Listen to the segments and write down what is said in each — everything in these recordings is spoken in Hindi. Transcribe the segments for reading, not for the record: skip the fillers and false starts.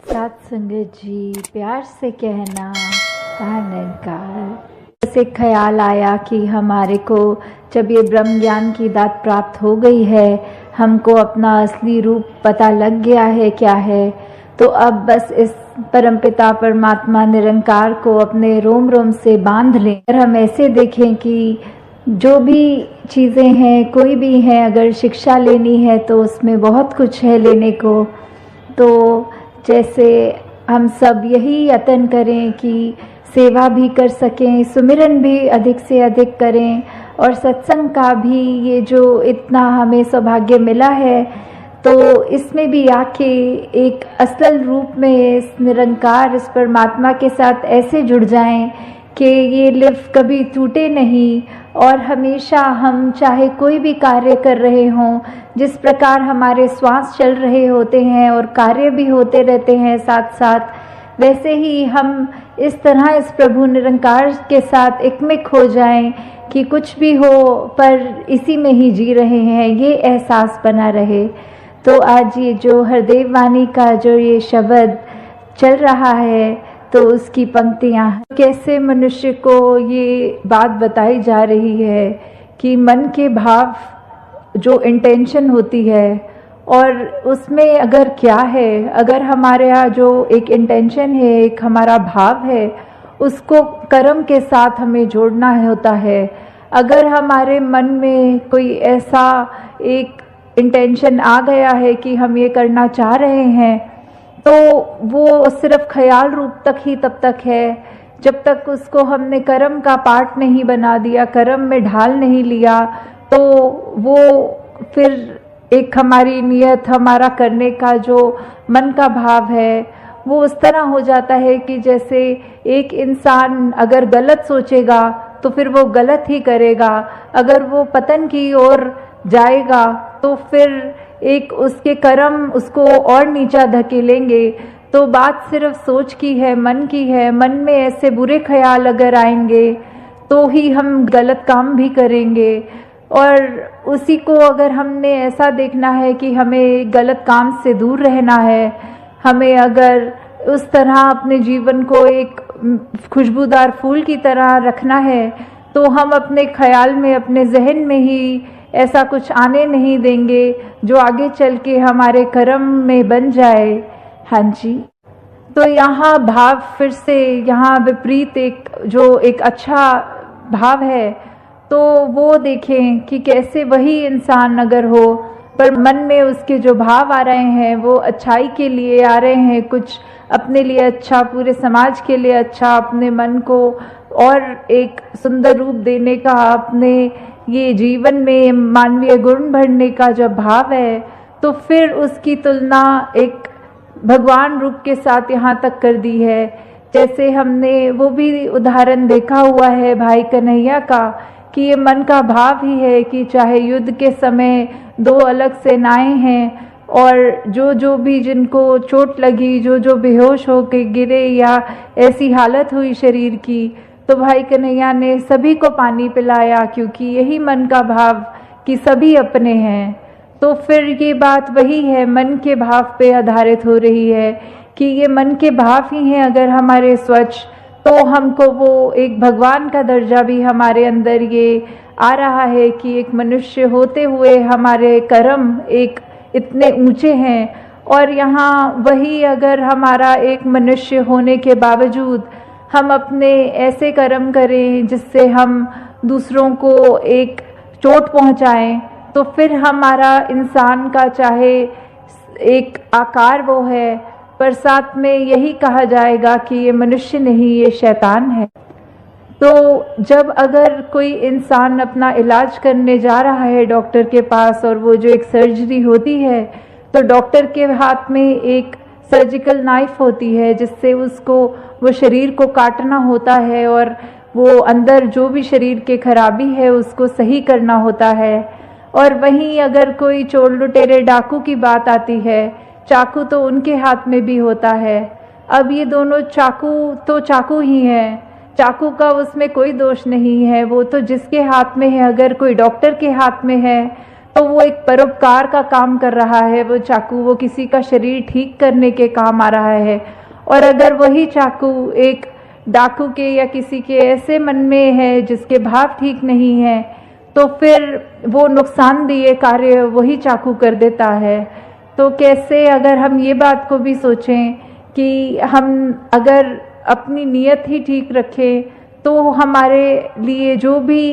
सात संगत जी, प्यार से कहना निरंकार। ऐसे ख्याल आया कि हमारे को जब ये ब्रह्म ज्ञान की दात प्राप्त हो गई है, हमको अपना असली रूप पता लग गया है क्या है, तो अब बस इस परमपिता परमात्मा निरंकार को अपने रोम रोम से बांध लें। अगर हम ऐसे देखें कि जो भी चीज़ें हैं, कोई भी है, अगर शिक्षा लेनी है तो उसमें बहुत कुछ है लेने को। तो जैसे हम सब यही यत्न करें कि सेवा भी कर सकें, सुमिरन भी अधिक से अधिक करें, और सत्संग का भी ये जो इतना हमें सौभाग्य मिला है, तो इसमें भी आके एक असल रूप में इस निरंकार, इस परमात्मा के साथ ऐसे जुड़ जाएं कि ये लिफ्ट कभी टूटे नहीं, और हमेशा हम चाहे कोई भी कार्य कर रहे हों, जिस प्रकार हमारे श्वास चल रहे होते हैं और कार्य भी होते रहते हैं साथ साथ, वैसे ही हम इस तरह इस प्रभु निरंकार के साथ एकमिक हो जाएं कि कुछ भी हो पर इसी में ही जी रहे हैं, ये एहसास बना रहे। तो आज ये जो हरदेव वाणी का जो ये शब्द चल रहा है, तो उसकी पंक्तियाँ कैसे मनुष्य को ये बात बताई जा रही है कि मन के भाव जो इंटेंशन होती है, और उसमें अगर क्या है, अगर हमारे यहाँ जो एक इंटेंशन है, एक हमारा भाव है, उसको कर्म के साथ हमें जोड़ना होता है। अगर हमारे मन में कोई ऐसा एक इंटेंशन आ गया है कि हम ये करना चाह रहे हैं, तो वो सिर्फ ख्याल रूप तक ही तब तक है, जब तक उसको हमने कर्म का पार्ट नहीं बना दिया, कर्म में ढाल नहीं लिया, तो वो फिर एक हमारी नियत, हमारा करने का जो मन का भाव है, वो उस तरह हो जाता है कि जैसे एक इंसान अगर गलत सोचेगा तो फिर वो गलत ही करेगा, अगर वो पतन की ओर जाएगा तो फिर एक उसके कर्म उसको और नीचा धकेलेंगे। तो बात सिर्फ सोच की है, मन की है। मन में ऐसे बुरे ख्याल अगर आएंगे तो ही हम गलत काम भी करेंगे, और उसी को अगर हमने ऐसा देखना है कि हमें गलत काम से दूर रहना है, हमें अगर उस तरह अपने जीवन को एक खुशबूदार फूल की तरह रखना है, तो हम अपने ख्याल में, अपने जहन में ही ऐसा कुछ आने नहीं देंगे जो आगे चल के हमारे कर्म में बन जाए। हाँ जी, तो यहाँ भाव फिर से, यहाँ विपरीत एक अच्छा भाव है, तो वो देखें कि कैसे वही इंसान अगर हो, पर मन में उसके जो भाव आ रहे हैं वो अच्छाई के लिए आ रहे हैं, कुछ अपने लिए अच्छा, पूरे समाज के लिए अच्छा, अपने मन को और एक सुंदर रूप देने का, अपने ये जीवन में मानवीय गुण भरने का जब भाव है, तो फिर उसकी तुलना एक भगवान रूप के साथ यहाँ तक कर दी है। जैसे हमने वो भी उदाहरण देखा हुआ है भाई कन्हैया का, कि ये मन का भाव ही है कि चाहे युद्ध के समय दो अलग सेनाएं हैं, और जो भी जिनको चोट लगी, जो बेहोश हो के गिरे या ऐसी हालत हुई शरीर की, तो भाई कन्हैया ने सभी को पानी पिलाया, क्योंकि यही मन का भाव कि सभी अपने हैं। तो फिर ये बात वही है, मन के भाव पे आधारित हो रही है कि ये मन के भाव ही हैं अगर हमारे स्वच्छ, तो हमको वो एक भगवान का दर्जा भी हमारे अंदर ये आ रहा है कि एक मनुष्य होते हुए हमारे कर्म एक इतने ऊंचे हैं। और यहाँ वही अगर हमारा एक मनुष्य होने के बावजूद हम अपने ऐसे कर्म करें जिससे हम दूसरों को एक चोट पहुँचाएं, तो फिर हमारा इंसान का चाहे एक आकार वो है, पर साथ में यही कहा जाएगा कि ये मनुष्य नहीं, ये शैतान है। तो जब अगर कोई इंसान अपना इलाज करने जा रहा है डॉक्टर के पास, और वो जो एक सर्जरी होती है, तो डॉक्टर के हाथ में एक सर्जिकल नाइफ होती है जिससे उसको वो शरीर को काटना होता है, और वो अंदर जो भी शरीर के खराबी है उसको सही करना होता है। और वहीं अगर कोई चोर लुटेरे डाकू की बात आती है, चाकू तो उनके हाथ में भी होता है। अब ये दोनों चाकू तो चाकू ही हैं, चाकू का उसमें कोई दोष नहीं है, वो तो जिसके हाथ में है, अगर कोई डॉक्टर के हाथ में है तो वो एक परोपकार का काम कर रहा है। वो चाकू वो किसी का शरीर ठीक करने के काम आ रहा है। और अगर वही चाकू एक डाकू के या किसी के ऐसे मन में है जिसके भाव ठीक नहीं है, तो फिर वो नुकसानदेह कार्य वही चाकू कर देता है। तो कैसे अगर हम ये बात को भी सोचें कि हम अगर अपनी नीयत ही ठीक रखें, तो हमारे लिए जो भी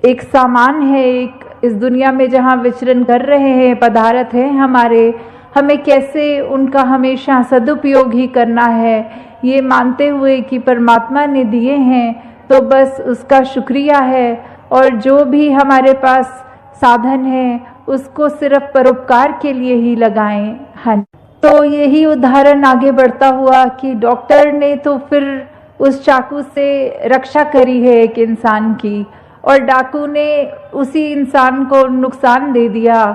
एक सामान है, एक इस दुनिया में जहाँ विचरण कर रहे हैं, पदार्थ हैं हमारे, हमें कैसे उनका हमेशा सदुपयोग ही करना है, ये मानते हुए कि परमात्मा ने दिए हैं तो बस उसका शुक्रिया है। और जो भी हमारे पास साधन है उसको सिर्फ परोपकार के लिए ही लगाएं। हाँ, तो यही उदाहरण आगे बढ़ता हुआ कि डॉक्टर ने तो फिर उस चाकू से रक्षा करी है एक इंसान की, और डाकू ने उसी इंसान को नुकसान दे दिया।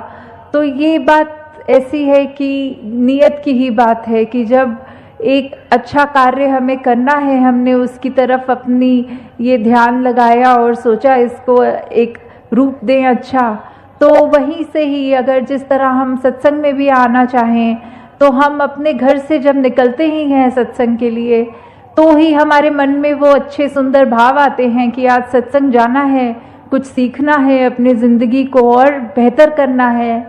तो ये बात ऐसी है कि नियत की ही बात है कि जब एक अच्छा कार्य हमें करना है, हमने उसकी तरफ अपनी ये ध्यान लगाया और सोचा इसको एक रूप दें अच्छा, तो वहीं से ही अगर जिस तरह हम सत्संग में भी आना चाहें, तो हम अपने घर से जब निकलते ही हैं सत्संग के लिए, तो ही हमारे मन में वो अच्छे सुंदर भाव आते हैं कि आज सत्संग जाना है, कुछ सीखना है, अपनी ज़िंदगी को और बेहतर करना है।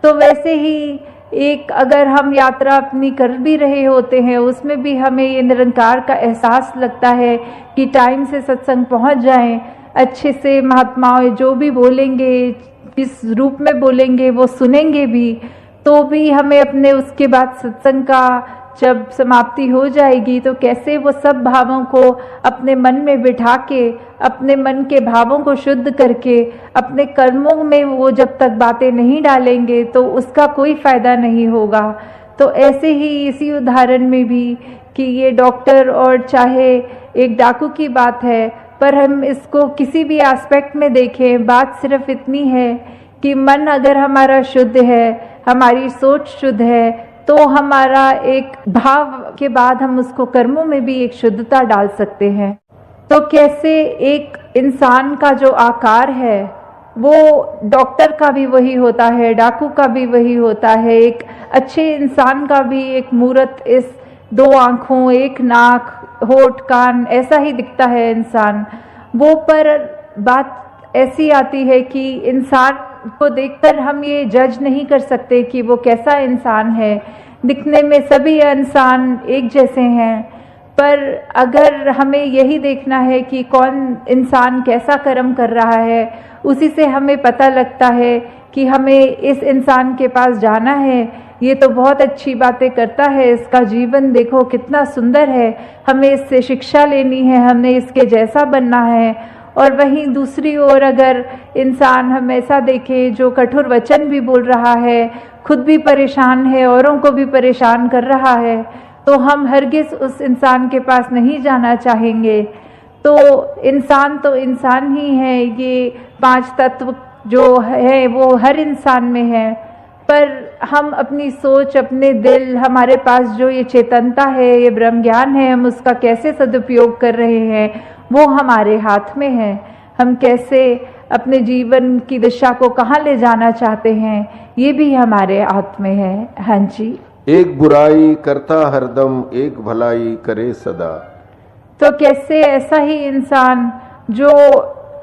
तो वैसे ही एक अगर हम यात्रा अपनी कर भी रहे होते हैं, उसमें भी हमें ये निरंकार का एहसास लगता है कि टाइम से सत्संग पहुंच जाएं, अच्छे से महात्माओं जो भी बोलेंगे, किस रूप में बोलेंगे वो सुनेंगे भी, तो भी हमें अपने उसके बाद सत्संग का जब समाप्ति हो जाएगी तो कैसे वो सब भावों को अपने मन में बिठा के, अपने मन के भावों को शुद्ध करके अपने कर्मों में वो जब तक बातें नहीं डालेंगे तो उसका कोई फायदा नहीं होगा। तो ऐसे ही इसी उदाहरण में भी कि ये डॉक्टर और चाहे एक डाकू की बात है, पर हम इसको किसी भी एस्पेक्ट में देखें, बात सिर्फ इतनी है कि मन अगर हमारा शुद्ध है, हमारी सोच शुद्ध है, तो हमारा एक भाव के बाद हम उसको कर्मों में भी एक शुद्धता डाल सकते हैं। तो कैसे एक इंसान का जो आकार है वो डॉक्टर का भी वही होता है, डाकू का भी वही होता है, एक अच्छे इंसान का भी एक मूर्त इस 2 आँखों, 1 नाक, होठ, कान ऐसा ही दिखता है इंसान वो। पर बात ऐसी आती है कि इंसान को देखकर हम ये जज नहीं कर सकते कि वो कैसा इंसान है। दिखने में सभी इंसान एक जैसे हैं, पर अगर हमें यही देखना है कि कौन इंसान कैसा कर्म कर रहा है, उसी से हमें पता लगता है कि हमें इस इंसान के पास जाना है, ये तो बहुत अच्छी बातें करता है, इसका जीवन देखो कितना सुंदर है, हमें इससे शिक्षा लेनी है, हमें इसके जैसा बनना है। और वहीं दूसरी ओर अगर इंसान हम ऐसा देखें जो कठोर वचन भी बोल रहा है, खुद भी परेशान है, औरों को भी परेशान कर रहा है, तो हम हरगिज़ उस इंसान के पास नहीं जाना चाहेंगे। तो इंसान ही है, ये 5 तत्व जो है वो हर इंसान में है, पर हम अपनी सोच, अपने दिल, हमारे पास जो ये चेतनता है, ये ब्रह्म ज्ञान है, हम उसका कैसे सदुपयोग कर रहे हैं वो हमारे हाथ में है। हम कैसे अपने जीवन की दिशा को कहाँ ले जाना चाहते हैं ये भी हमारे हाथ में है। हाँ जी। एक बुराई करता हरदम, एक भलाई करे सदा। तो कैसे ऐसा ही इंसान जो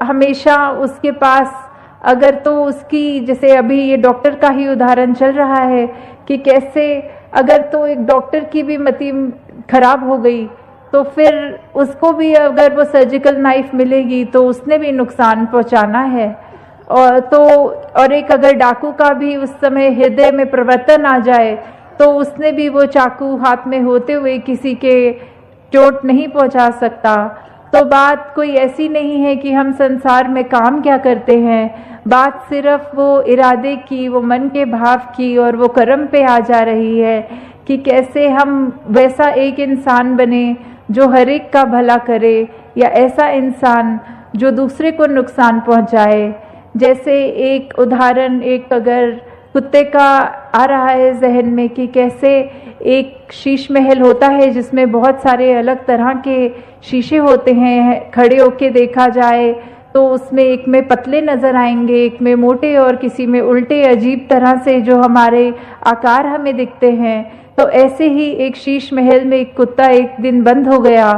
हमेशा उसके पास अगर तो उसकी, जैसे अभी ये डॉक्टर का ही उदाहरण चल रहा है कि कैसे अगर तो एक डॉक्टर की भी मति खराब हो गई तो फिर उसको भी अगर वो सर्जिकल नाइफ मिलेगी तो उसने भी नुकसान पहुंचाना है। और एक अगर डाकू का भी उस समय हृदय में प्रवर्तन आ जाए तो उसने भी वो चाकू हाथ में होते हुए किसी के चोट नहीं पहुंचा सकता। तो बात कोई ऐसी नहीं है कि हम संसार में काम क्या करते हैं, बात सिर्फ वो इरादे की, वो मन के भाव की और वो कर्म पे आ जा रही है कि कैसे हम वैसा एक इंसान बने जो हर एक का भला करे, या ऐसा इंसान जो दूसरे को नुकसान पहुंचाए। जैसे एक उदाहरण, एक अगर कुत्ते का आ रहा है जहन में कि कैसे एक शीश महल होता है जिसमें बहुत सारे अलग तरह के शीशे होते हैं, खड़े होके देखा जाए तो उसमें एक में पतले नज़र आएंगे, एक में मोटे और किसी में उल्टे, अजीब तरह से जो हमारे आकार हमें दिखते हैं। तो ऐसे ही एक शीश महल में एक कुत्ता एक दिन बंद हो गया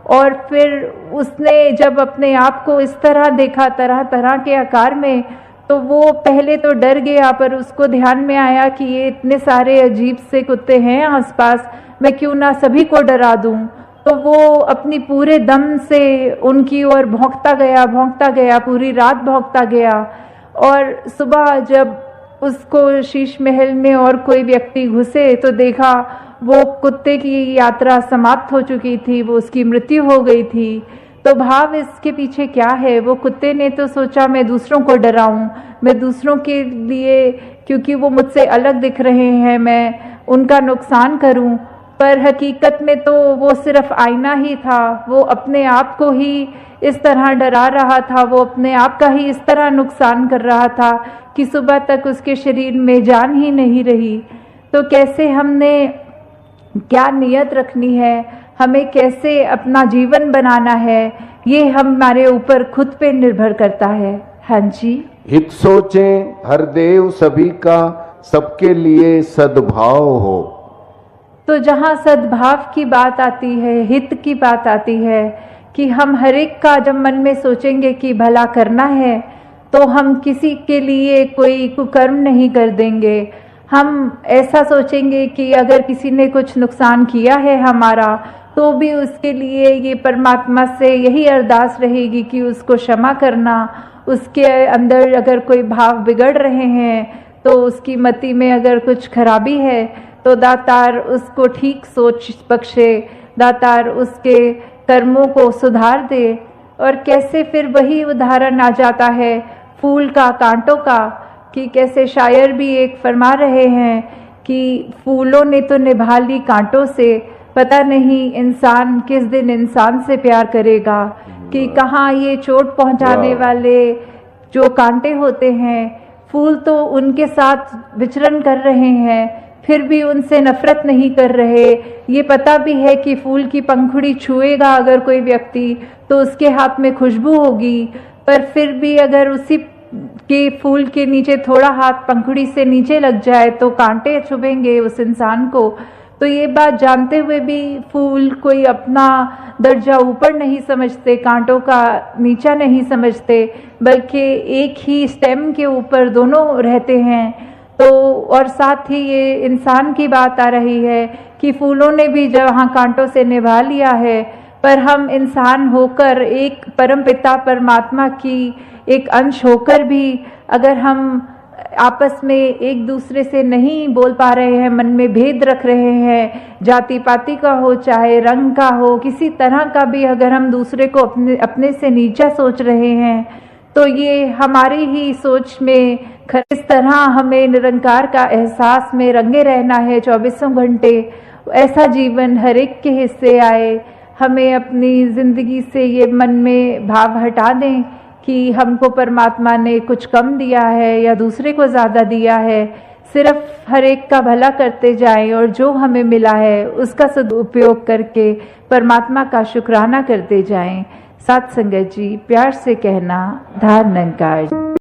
और फिर उसने जब अपने आप को इस तरह देखा तरह तरह के आकार में, तो वो पहले तो डर गया, पर उसको ध्यान में आया कि ये इतने सारे अजीब से कुत्ते हैं आसपास, मैं क्यों ना सभी को डरा दूं। तो वो अपनी पूरे दम से उनकी ओर भौंकता गया, पूरी रात भौंकता गया। और सुबह जब उसको शीश महल में और कोई व्यक्ति घुसे तो देखा वो कुत्ते की यात्रा समाप्त हो चुकी थी, वो उसकी मृत्यु हो गई थी। तो भाव इसके पीछे क्या है? वो कुत्ते ने तो सोचा मैं दूसरों को डराऊं, मैं दूसरों के लिए, क्योंकि वो मुझसे अलग दिख रहे हैं, मैं उनका नुकसान करूं। पर हकीकत में तो वो सिर्फ आईना ही था, वो अपने आप को ही इस तरह डरा रहा था, वो अपने आप का ही इस तरह नुकसान कर रहा था कि सुबह तक उसके शरीर में जान ही नहीं रही। तो कैसे हमने क्या नियत रखनी है, हमें कैसे अपना जीवन बनाना है, ये हमारे ऊपर खुद पे निर्भर करता है। हाँ जी। हित सोचें हर देव सभी का, सबके लिए सद्भाव हो। तो जहाँ सद्भाव की बात आती है, हित की बात आती है, कि हम हर एक का जब मन में सोचेंगे कि भला करना है, तो हम किसी के लिए कोई कुकर्म नहीं कर देंगे। हम ऐसा सोचेंगे कि अगर किसी ने कुछ नुकसान किया है हमारा, तो भी उसके लिए ये परमात्मा से यही अरदास रहेगी कि उसको क्षमा करना। उसके अंदर अगर कोई भाव बिगड़ रहे हैं, तो उसकी मति में अगर कुछ खराबी है, तो दातार उसको ठीक सोच बख्शे, दातार उसके कर्मों को सुधार दे। और कैसे फिर वही उदाहरण आ जाता है फूल का कांटों का, कि कैसे शायर भी एक फरमा रहे हैं कि फूलों ने तो निभा ली कांटों से, पता नहीं इंसान किस दिन इंसान से प्यार करेगा। कि कहाँ ये चोट पहुंचाने वाले जो कांटे होते हैं, फूल तो उनके साथ विचरण कर रहे हैं, फिर भी उनसे नफरत नहीं कर रहे। ये पता भी है कि फूल की पंखुड़ी छुएगा अगर कोई व्यक्ति, तो उसके हाथ में खुशबू होगी, पर फिर भी अगर उसी के फूल के नीचे थोड़ा हाथ पंखुड़ी से नीचे लग जाए तो कांटे चुभेंगे उस इंसान को। तो ये बात जानते हुए भी फूल कोई अपना दर्जा ऊपर नहीं समझते, कांटों का नीचा नहीं समझते, बल्कि एक ही स्टेम के ऊपर दोनों रहते हैं। तो और साथ ही ये इंसान की बात आ रही है कि फूलों ने भी जहाँ कांटों से निभा लिया है, पर हम इंसान होकर एक परमपिता परमात्मा की एक अंश होकर भी अगर हम आपस में एक दूसरे से नहीं बोल पा रहे हैं, मन में भेद रख रहे हैं, जाति पाति का हो चाहे रंग का हो, किसी तरह का भी अगर हम दूसरे को अपने से नीचा सोच रहे हैं, तो ये हमारी ही सोच में इस तरह हमें निरंकार का एहसास में रंगे रहना है 24 घंटे। ऐसा जीवन हर एक के हिस्से आए। हमें अपनी ज़िंदगी से ये मन में भाव हटा दें कि हमको परमात्मा ने कुछ कम दिया है या दूसरे को ज़्यादा दिया है। सिर्फ हर एक का भला करते जाएं और जो हमें मिला है उसका सदुपयोग करके परमात्मा का शुक्राना करते जाएं। साथ संगत जी, प्यार से कहना, धार निरंकार।